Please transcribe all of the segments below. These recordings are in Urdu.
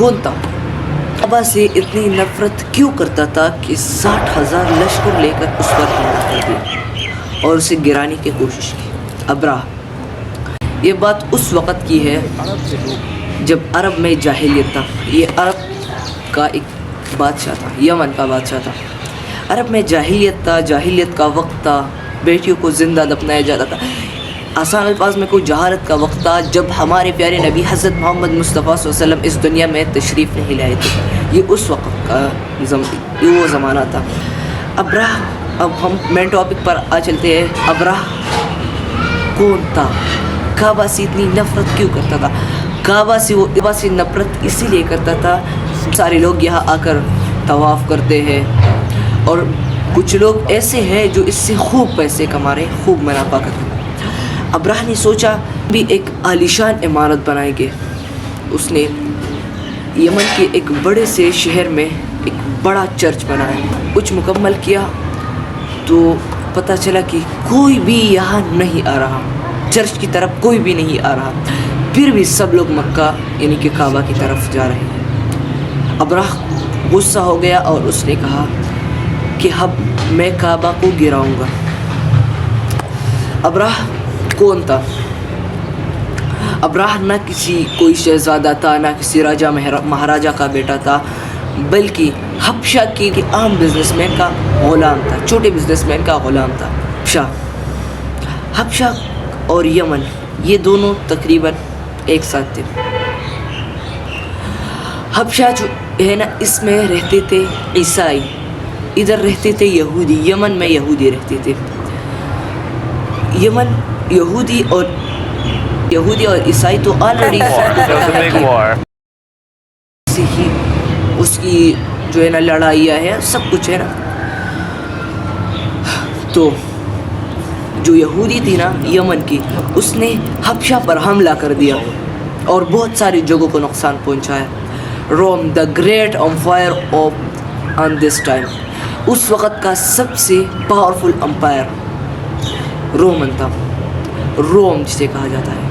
کون تھا؟ کعبہ سے اتنی نفرت کیوں کرتا تھا کہ 60,000 لشکر لے کر اس پر حملہ کر دیا اور اسے گرانے کی کوشش کی؟ ابراہ، یہ بات اس وقت کی ہے جب عرب میں جاہلیت تھا۔ یہ عرب کا ایک بادشاہ تھا، یمن کا بادشاہ تھا۔ عرب میں جاہلیت تھا، جاہلیت کا وقت تھا، بیٹیوں کو زندہ دفنایا جاتا تھا۔ آسان الفاظ میں کوئی جہالت کا وقت تھا جب ہمارے پیارے نبی حضرت محمد مصطفیٰ صلی اللہ علیہ وسلم اس دنیا میں تشریف نہیں لائے تھے۔ یہ اس وقت کا وہ زمانہ تھا۔ ابراہ، اب ہم مین ٹاپک پر چلتے ہیں۔ ابراہ کون تھا؟ کعبہ سے اتنی نفرت کیوں کرتا تھا؟ کعبہ سے نفرت اسی لیے کرتا تھا، سارے لوگ یہاں آ کر طواف کرتے ہیں اور کچھ لوگ ایسے ہیں جو اس سے خوب پیسے کما رہے ہیں، خوب منافع کرتے ہیں۔ ابراہ نے سوچا بھی ایک عالیشان عمارت بنائیں گے۔ اس نے یمن کے ایک بڑے سے شہر میں ایک بڑا چرچ بنایا۔ کچھ مکمل کیا تو پتہ چلا کہ کوئی بھی یہاں نہیں آ رہا، چرچ کی طرف کوئی بھی نہیں آ رہا، پھر بھی سب لوگ مکہ یعنی کہ کعبہ کی طرف جا رہے ہیں۔ ابراہ غصہ ہو گیا اور اس نے کہا کہ اب میں کعبہ کو گراؤں گا۔ ابراہ کون تھا؟ ابراہ نہ کسی کوئی شہزادہ تھا، نہ کسی راجہ مہاراجہ کا بیٹا تھا، بلکہ حبشہ کے عام بزنس مین کا غلام تھا، چھوٹے بزنس مین کا غلام تھا۔ حبشہ اور یمن یہ دونوں تقریباً ایک ساتھ تھے۔ حبشہ جو ہے نا، اس میں رہتے تھے عیسائی، ادھر رہتے تھے یہودی، یمن میں یہودی رہتے تھے۔ یمن یہودی اور عیسائی تو آلریڈی اس کی جو ہے نا لڑائیاں ہیں، سب کچھ ہے نا۔ تو جو یہودی تھی نا یمن کی، اس نے حبشہ پر حملہ کر دیا اور بہت ساری جگہوں کو نقصان پہنچایا۔ Rome the great empire of on this time, اس وقت کا سب سے پاورفل امپائر رومن تھا، روم جسے کہا جاتا ہے۔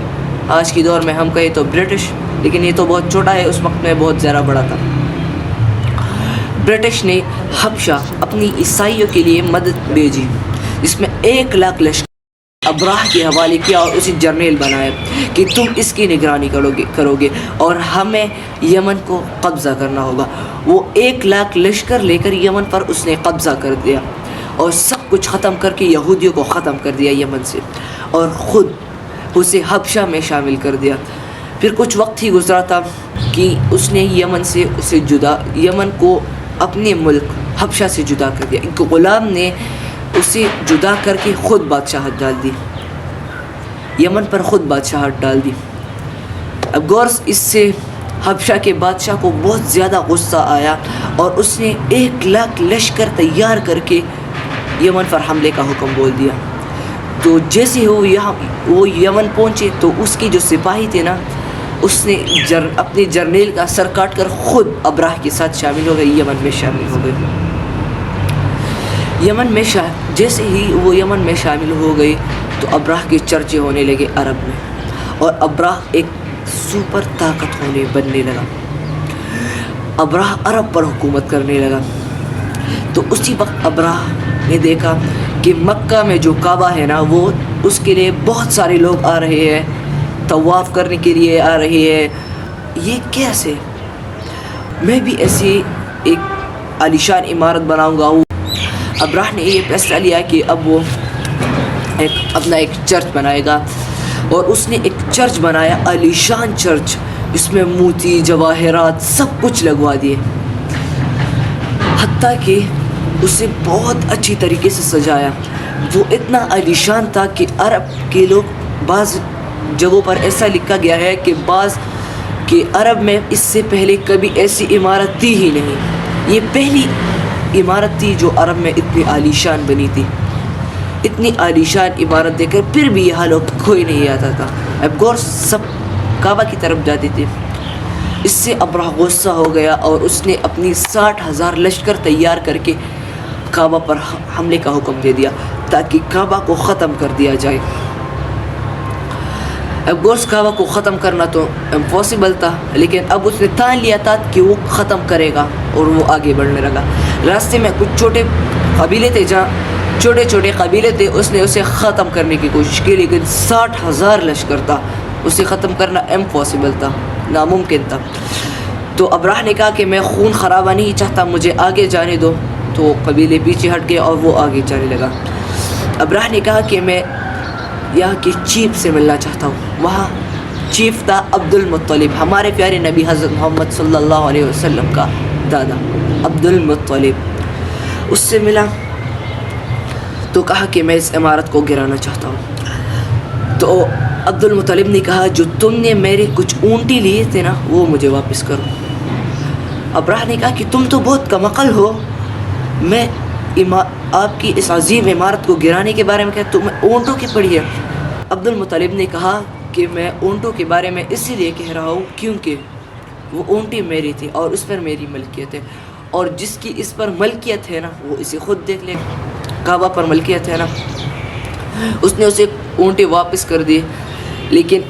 آج کی دور میں ہم کہیں تو برٹش، لیکن یہ تو بہت چھوٹا ہے، اس وقت میں بہت زیادہ بڑا تھا۔ برٹش نے حبشہ اپنی عیسائیوں کے لیے مدد بھیجی، جس میں 1,00,000 لشکر ابراہ کے حوالے کیا اور اسے جرنیل بنایا کہ تم اس کی نگرانی کرو گے اور ہمیں یمن کو قبضہ کرنا ہوگا۔ وہ 1,00,000 لشکر لے کر یمن پر اس نے قبضہ کر دیا اور سب کچھ ختم کر کے یہودیوں کو ختم کر دیا یمن سے، اور خود اسے حبشہ میں شامل کر دیا۔ پھر کچھ وقت ہی گزرا تھا کہ اس نے یمن کو اپنے ملک حبشہ سے جدا کر دیا۔ ایک غلام نے اسے جدا کر کے خود بادشاہت ڈال دی، یمن پر خود بادشاہت ڈال دی۔ اب غور اس سے حبشہ کے بادشاہ کو بہت زیادہ غصہ آیا اور اس نے 1,00,000 لشکر تیار کر کے یمن پر حملے کا حکم بول دیا۔ تو جیسے وہ یمن پہنچے تو اس کی جو سپاہی تھے نا، اس نے اپنے جرنیل کا سر کاٹ کر خود ابراہ کے ساتھ شامل ہو گئے، یمن میں شامل ہو گئے۔ جیسے ہی وہ یمن میں شامل ہو گئے تو ابراہ کے چرچے ہونے لگے عرب میں، اور ابراہ ایک سپر طاقت بننے لگا۔ ابراہ عرب پر حکومت کرنے لگا۔ تو اسی وقت ابراہ نے دیکھا کہ مکہ میں جو کعبہ ہے نا، وہ اس کے لیے بہت سارے لوگ آ رہے ہیں، طواف کرنے کے لیے آ رہے ہیں۔ یہ کیسے؟ میں بھی ایسی ایک عالیشان عمارت بناؤں گا۔ ابراہ نے یہ فیصلہ لیا کہ اب وہ اپنا ایک چرچ بنائے گا، اور اس نے ایک چرچ بنایا، عالیشان چرچ، اس میں موتی جواہرات سب کچھ لگوا دیے، حتیٰ کہ اسے بہت اچھی طریقے سے سجایا۔ وہ اتنا عالیشان تھا کہ عرب کے لوگ، بعض جگہوں پر ایسا لکھا گیا ہے کہ عرب میں اس سے پہلے کبھی ایسی عمارت تھی ہی نہیں۔ یہ پہلی عمارت تھی جو عرب میں اتنی عالیشان بنی تھی۔ اتنی عالیشان عمارت دیکھ کر پھر بھی یہاں لوگ کوئی نہیں آتا تھا۔ اب غور سب کعبہ کی طرف جاتے تھے۔ اس سے ابراہ غصہ ہو گیا اور اس نے اپنی 60,000 لشکر تیار کر کے کعبہ پر حملے کا حکم دے دیا تاکہ کعبہ کو ختم کر دیا جائے۔ اب گورس کعبہ کو ختم کرنا تو امپاسبل تھا، لیکن اب اس نے ٹھان لیا تھا کہ وہ ختم کرے گا اور وہ آگے بڑھنے لگا۔ راستے میں کچھ چھوٹے قبیلے تھے، جہاں چھوٹے چھوٹے قبیلے تھے، اس نے اسے ختم کرنے کی کوشش کی، لیکن 60,000 لشکر تھا، اسے ختم کرنا امپاسبل تھا، ناممکن تھا۔ تو ابراہ نے کہا کہ میں خون خرابہ نہیں چاہتا، مجھے آگے جانے دو۔ تو قبیلے پیچھے ہٹ گئے اور وہ آگے جانے لگا۔ ابراہ نے کہا کہ میں یہاں کے چیف سے ملنا چاہتا ہوں۔ وہاں چیف تھا عبد المطلب، ہمارے پیارے نبی حضرت محمد صلی اللہ علیہ وسلم کا دادا عبد المطلب۔ اس سے ملا تو کہا کہ میں اس عمارت کو گرانا چاہتا ہوں۔ تو عبد المطلب نے کہا جو تم نے میرے کچھ اونٹی لیے تھے نا، وہ مجھے واپس کرو۔ ابراہ نے کہا کہ تم تو بہت کم عقل ہو، میں آپ کی اس عظیم عمارت کو گرانے کے بارے میں کہتا ہوں، تمہیں اونٹوں کی پڑی ہے۔ عبد المطلب نے کہا کہ میں اونٹوں کے بارے میں اسی لیے کہہ رہا ہوں کیونکہ وہ اونٹی میری تھی اور اس پر میری ملکیت ہے، اور جس کی اس پر ملکیت ہے نا وہ اسے خود دیکھ لے۔ کعبہ پر ملکیت ہے نا، اس نے اسے اونٹی واپس کر دی، لیکن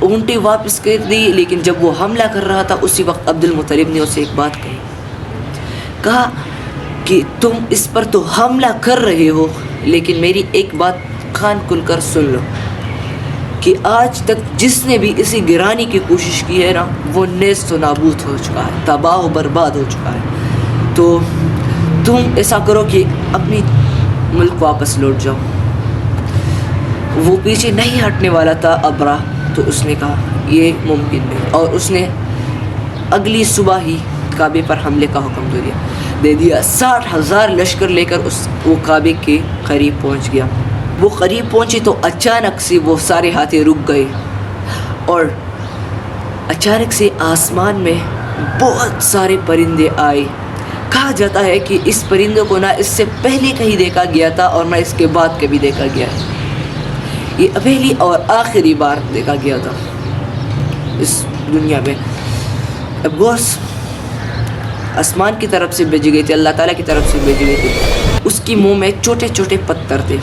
اونٹی واپس کر دی، لیکن جب وہ حملہ کر رہا تھا اسی وقت عبد المطلب نے اسے ایک بات کہا کہ تم اس پر تو حملہ کر رہے ہو، لیکن میری ایک بات کان کھل کر سن لو کہ آج تک جس نے بھی اسے گرانے کی کوشش کی ہے نا، وہ نیست و نابود ہو چکا ہے، تباہ و برباد ہو چکا ہے۔ تو تم ایسا کرو کہ اپنی ملک واپس لوٹ جاؤ۔ وہ پیچھے نہیں ہٹنے والا تھا ابراہ، تو اس نے کہا یہ ممکن نہیں، اور اس نے اگلی صبح ہی کعبے پر حملے کا حکم دے دیا۔ 60,000 لشکر لے کر وہ کعبے کے قریب پہنچ گیا۔ وہ قریب پہنچے تو اچانک سے وہ سارے ہاتھے رک گئے، اور اچانک سے آسمان میں بہت سارے پرندے آئے۔ کہا جاتا ہے کہ اس پرندوں کو نہ اس سے پہلے کہیں دیکھا گیا تھا اور نہ اس کے بعد کبھی دیکھا گیا ہے، یہ پہلی اور آخری بار دیکھا گیا تھا اس دنیا میں۔ اب گوس آسمان کی طرف سے بھیجی گئی تھی، اللہ تعالیٰ کی طرف سے بھیجی گئی تھی۔ اس کی منہ میں چھوٹے چھوٹے پتھر تھے،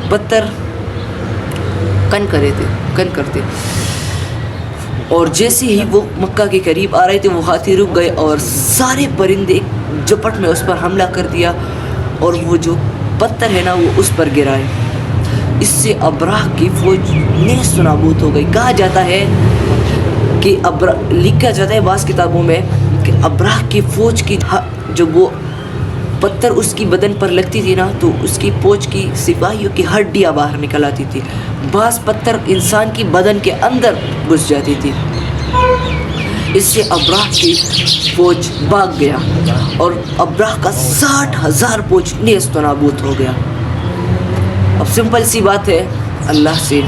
پتھر کنکر تھے، اور جیسے ہی وہ مکہ کے قریب آ رہے تھے وہ ہاتھی رک گئے اور سارے پرندے جپٹ میں اس پر حملہ کر دیا، اور وہ جو پتھر ہے نا وہ اس پر گرائے۔ اس سے ابراہ کی فوج نیست و نابود ہو گئی۔ کہا جاتا ہے کہ لکھا جاتا ہے بعض کتابوں میں کہ ابراہ کی فوج کی جب وہ پتھر اس کی بدن پر لگتی تھی نا تو اس کی فوج کی سپاہیوں کی ہڈیاں باہر نکل آتی تھی، بعض پتھر انسان کی بدن کے اندر گھس جاتی تھی۔ اس سے ابراہ کی فوج بھاگ گیا اور ابراہ کا 60,000 فوج نیست و نابود ہو گیا۔ اب سمپل سی بات ہے اللہ سے۔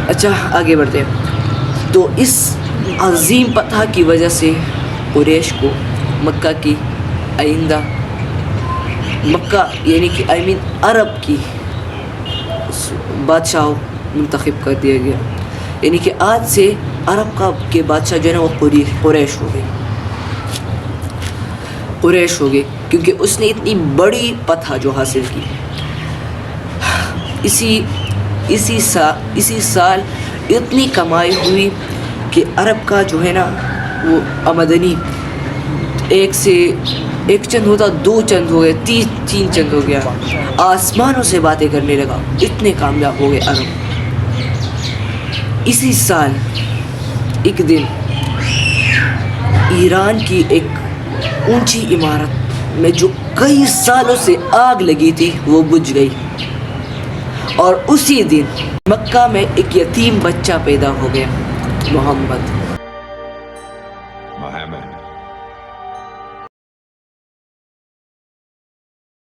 اچھا آگے بڑھتے ہیں۔ تو اس عظیم فتح کی وجہ سے قریش کو مکہ کی آئندہ مکہ یعنی کہ عرب کی بادشاہ منتخب کر دیا گیا، یعنی کہ آج سے عرب کے بادشاہ جو ہے نا وہ قریش ہو گئے کیونکہ اس نے اتنی بڑی فتح جو حاصل کی۔ اسی سال اتنی کمائی ہوئی کہ عرب کا جو ہے نا وہ آمدنی ایک چند ہوتا 2 چند ہو گئے، 3 چند ہو گیا، آسمانوں سے باتیں کرنے لگا، اتنے کامیاب ہو گئے عرب۔ اسی سال ایک دن ایران کی ایک اونچی عمارت میں جو کئی سالوں سے آگ لگی تھی وہ بجھ گئی، اور اسی دن مکہ میں ایک یتیم بچہ پیدا ہو گیا، محمد۔